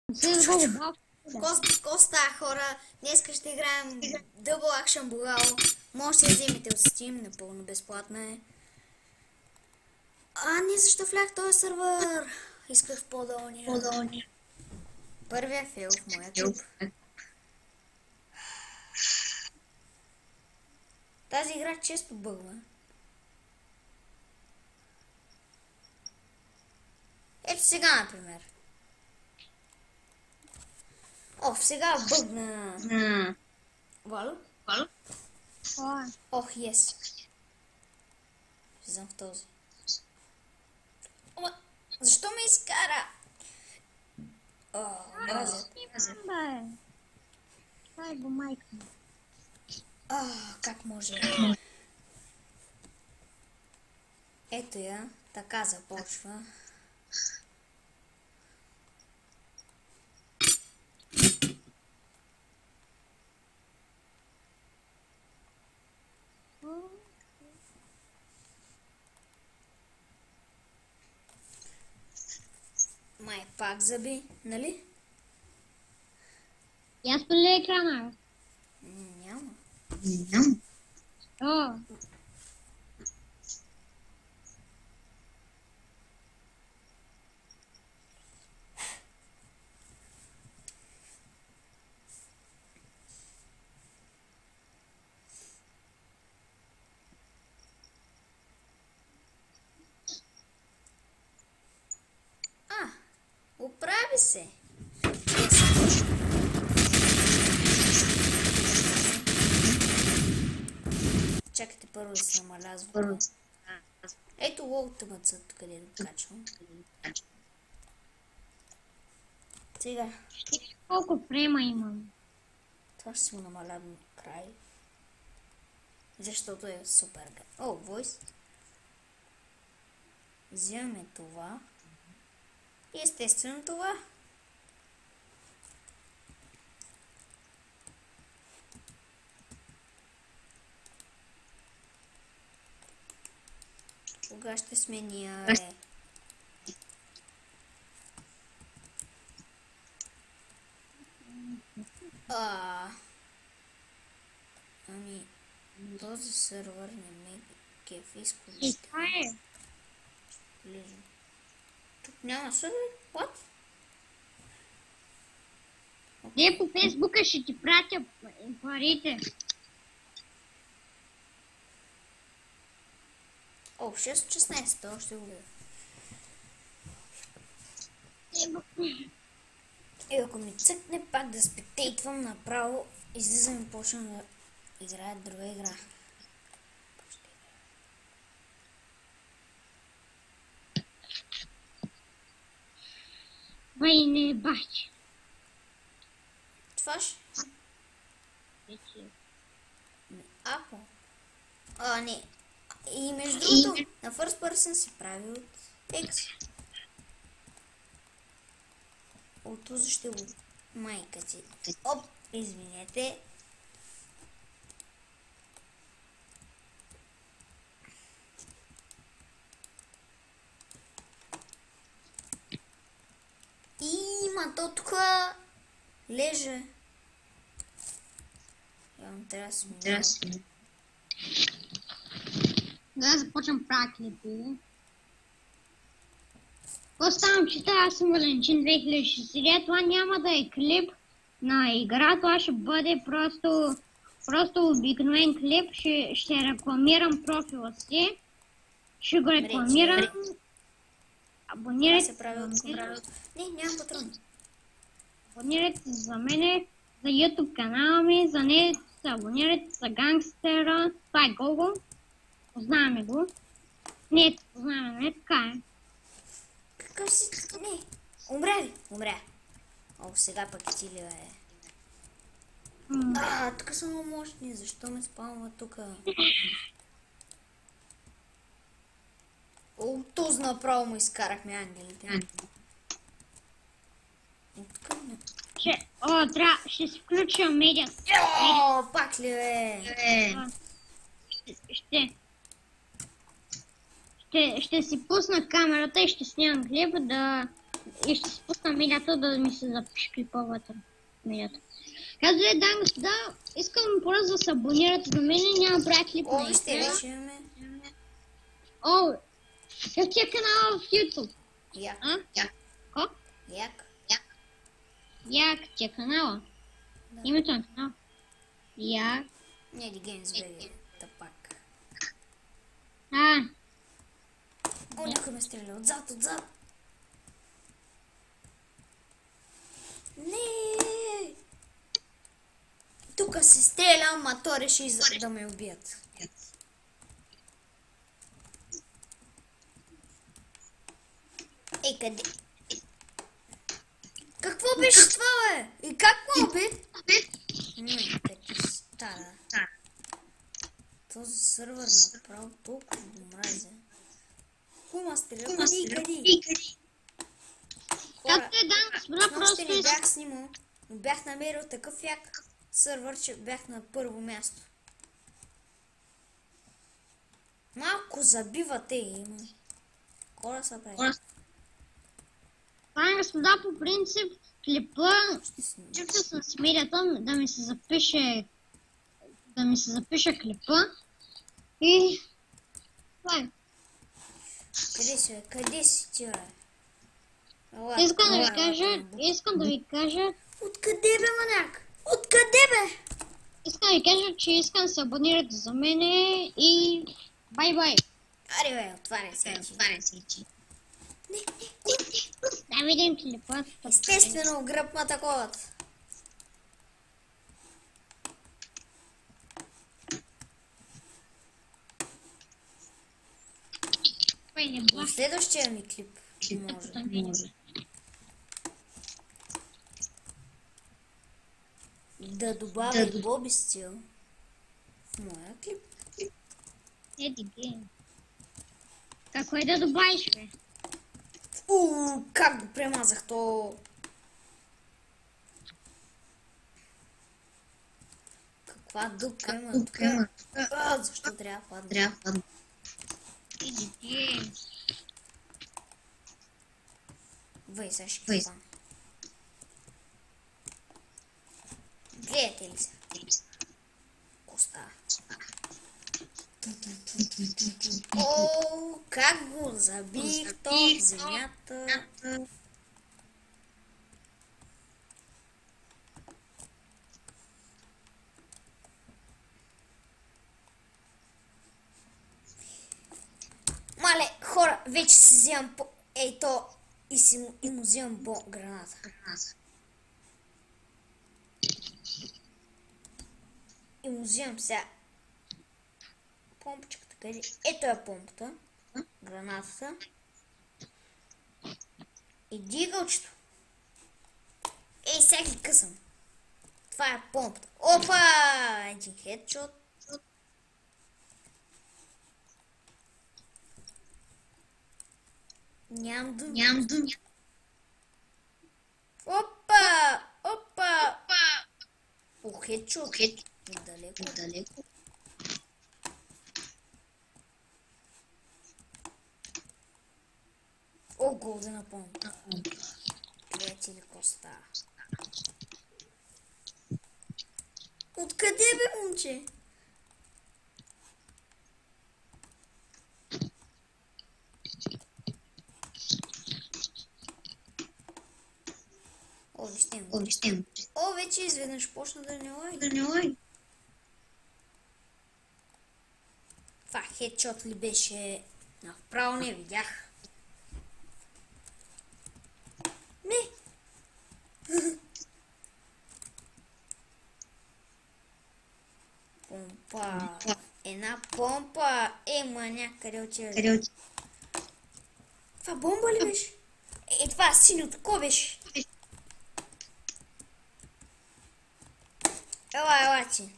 Какво става, хора? Днес ще играем Double Action Bugal. Може да я вземете от Steam, напълно безплатна е. Не защо влях този сървър? Исках по-долния. Първия фейл в моя клуб. Тази игра често бъгва. Ето сега, например. Сега бъгна. Вало? Yes. Влизам в този. Защо ме изкара? Мразят. Дай го, майка. Как може? Ето я, така започва. Май пак заби, нали? Я спали екрана. Няма. Оправи се. Чакайте първо да се намаля звука. Ето лоутъмъцът, къде го качвам. Сега. Колко фрейма имам? Това ще си го намаля до край. Защото е супер. Войс. Взимаме това. И естествено това. Кога ще сменя? Този сървър не ме кефи изключително. Тук няма сървър? What? Не, по Фейсбука ще ти пратя парите. 6-16, това ще го видя. Ако ми цъкне пак да спектейтвам направо, излизам и почна да играя друга игра. Не бачи. Това ще? Ако? Не. И между другото, на First Person си прави от X. От този ще го майка ти. Извинете. Има то тук леже. Трябва да си Да започвам праклите. Оставам, че аз съм Валенчин 2060. Това няма да е клип на игра, това ще бъде просто обикновен клип. Ще рекламирам профила си. Ще го рекламирам. Абонирайте се. Нямам патрон. Абонирайте се за мене, за YouTube канала ми, за не се абонирайте за гангстера. Това е Гого. Познаваме го. Не, познаваме, не така е. Какъв си? Не. Умря. Сега пък ти ли е? Тук са много мощни. Защо ме спалва тук? Този направо му изкарахме ангелите. Ще си включа медиа. Пак ли бе? Ще си пусна камерата и ще снимам клип да И ще спусна медията да ми се запише клипа вътре. Медията. Казвай, дами и господа, искам просто да се абонирате за мен и няма правя клип О, на вижте, YouTube. вече имаме. О, как ти е канала в YouTube? Як. Ко? Як. Як ти е канала? Да. Името на канала? Як? Не, Ди Геймс БГ. Тъпак. О, някой ме стреля. Отзад. Не. Тука се стрелям, а то реши да ме убият. Ей, къде? Какво беше това, бе? И как ме уби? Пети стара. Този сървър направо толкова го мразя. Хума стреля, къди? Както е, дами и господа, просто не бях снимал, но бях намерил такъв як сървър, че бях на първо място. Малко забивате има. Хора са прави. Дами и господа, по принцип, клипа, чакай с медията да ми се запише клипа и това е. Къде си ти, бе? Искам да ви кажа, Откъде, бе, маняк? Откъде, бе? искам да ви кажа, че искам да се абонирате за мене и бай-бай. Аре, бе, отваряй се. Не. Да видим клипа. Естествено, гръб ма таковат. В следващия ми клип може. Да добавя и Боби стил в моя клип. Еди гейм. Какво е да добавиш, бе? Как го премазах то? Каква дупка има тук? Защо трябва да падна? Еди гейм. Вей, сега ще ги фана. Гледате ли се? Коста. О, как го забих то в земята. Мале, хора, вече си вземам по... Ей то и му вземам по граната. И му вземам сега помпичката, къде? Ето е помпата, гранатата и дигълчето. Ей, сега ги късам. Това е помпата. Опа! Един хедшот. Нямам думи. Опа! О, хедшот. Далеко. О, голдена помпа. Гледайте ли коста. Откъде, бе, момче? О, вижте му. О, вече изведнъж почна да не лай. Това хедшот ли беше? Направо не видях. Не. Помпа. Една помпа. Маняк, къде отива? Това бомба ли беше? Това синьото, ко беше? Ела ти.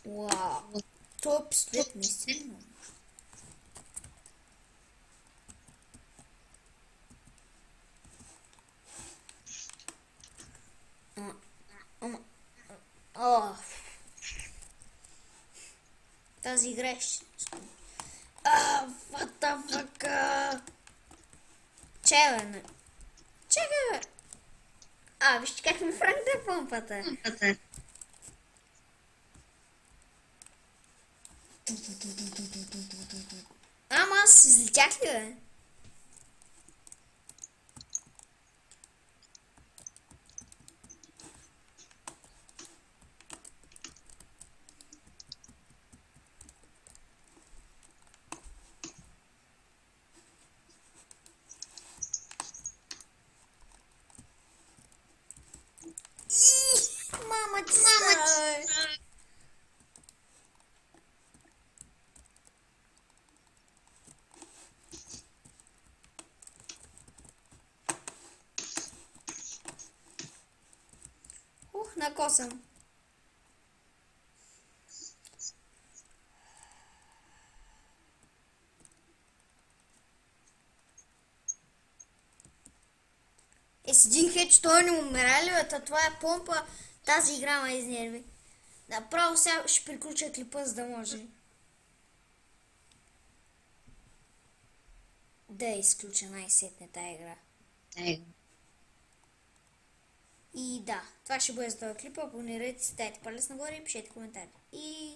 Вау. Топ след наистина. тази игра. What the fuck? Чакай, бе. Чакай, бе. Вижте как ми фръкна помпата. Ама аз излетях ли, бе? Мама ти стой! Накосам. С един хедж той не умира ли, бе? Това е помпа. Тази игра ме изнерви. Направо сега ще приключа клипа, за да може да изключа най-сетне тая игра. И да, това ще бъде за този клип. Абонирайте се, дайте палец нагоре и пишете коментари. И